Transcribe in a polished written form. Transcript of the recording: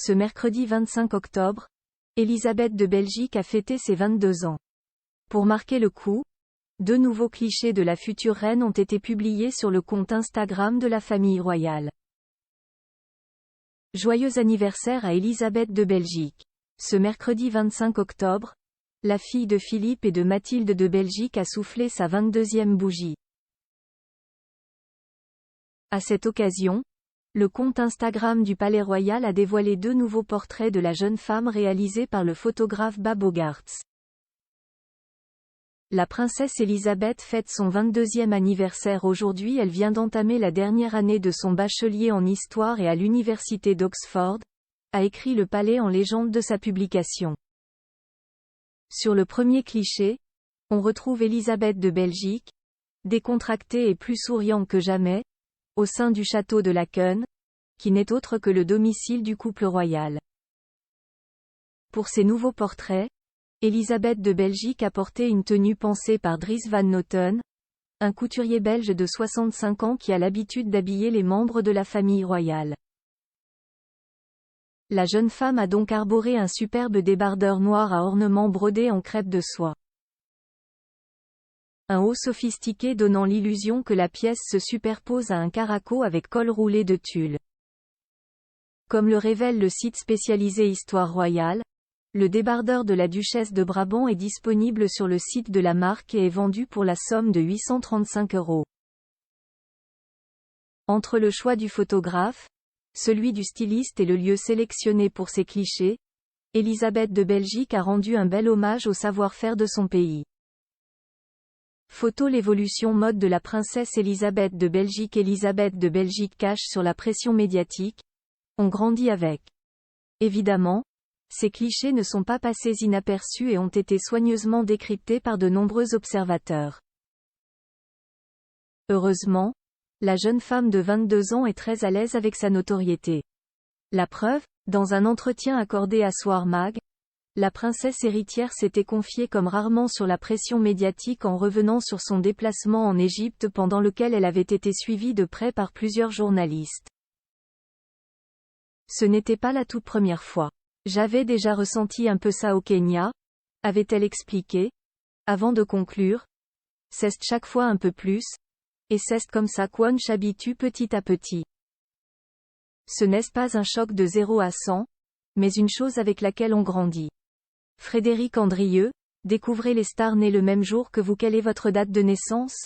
Ce mercredi 25 octobre, Élisabeth de Belgique a fêté ses 22 ans. Pour marquer le coup, 2 nouveaux clichés de la future reine ont été publiés sur le compte Instagram de la famille royale. Joyeux anniversaire à Élisabeth de Belgique. Ce mercredi 25 octobre, la fille de Philippe et de Mathilde de Belgique a soufflé sa 22e bougie. À cette occasion, le compte Instagram du Palais Royal a dévoilé 2 nouveaux portraits de la jeune femme réalisés par le photographe Bab Bogaerts. La princesse Élisabeth fête son 22e anniversaire aujourd'hui. Elle vient d'entamer la dernière année de son bachelier en histoire et à l'université d'Oxford, a écrit le Palais en légende de sa publication. Sur le premier cliché, on retrouve Élisabeth de Belgique, décontractée et plus souriante que jamais, au sein du château de Laeken, qui n'est autre que le domicile du couple royal. Pour ces nouveaux portraits, Élisabeth de Belgique a porté une tenue pensée par Dries Van Noten, un couturier belge de 65 ans qui a l'habitude d'habiller les membres de la famille royale. La jeune femme a donc arboré un superbe débardeur noir à ornements brodés en crêpe de soie. Un haut sophistiqué donnant l'illusion que la pièce se superpose à un caraco avec col roulé de tulle. Comme le révèle le site spécialisé Histoire royale, le débardeur de la duchesse de Brabant est disponible sur le site de la marque et est vendu pour la somme de 835 €. Entre le choix du photographe, celui du styliste et le lieu sélectionné pour ses clichés, Élisabeth de Belgique a rendu un bel hommage au savoir-faire de son pays. Photo. L'évolution mode de la princesse Élisabeth de Belgique. Élisabeth de Belgique cache sur la pression médiatique. On grandit avec. Évidemment, ces clichés ne sont pas passés inaperçus et ont été soigneusement décryptés par de nombreux observateurs. Heureusement, la jeune femme de 22 ans est très à l'aise avec sa notoriété. La preuve, dans un entretien accordé à Soir Mag, la princesse héritière s'était confiée comme rarement sur la pression médiatique en revenant sur son déplacement en Égypte pendant lequel elle avait été suivie de près par plusieurs journalistes. Ce n'était pas la toute première fois. J'avais déjà ressenti un peu ça au Kenya, avait-elle expliqué, avant de conclure. C'est chaque fois un peu plus, et c'est comme ça qu'on s'habitue petit à petit. Ce n'est pas un choc de 0 à 100, mais une chose avec laquelle on grandit. Frédéric Andrieux, découvrez les stars nées le même jour que vous. Quelle est votre date de naissance ?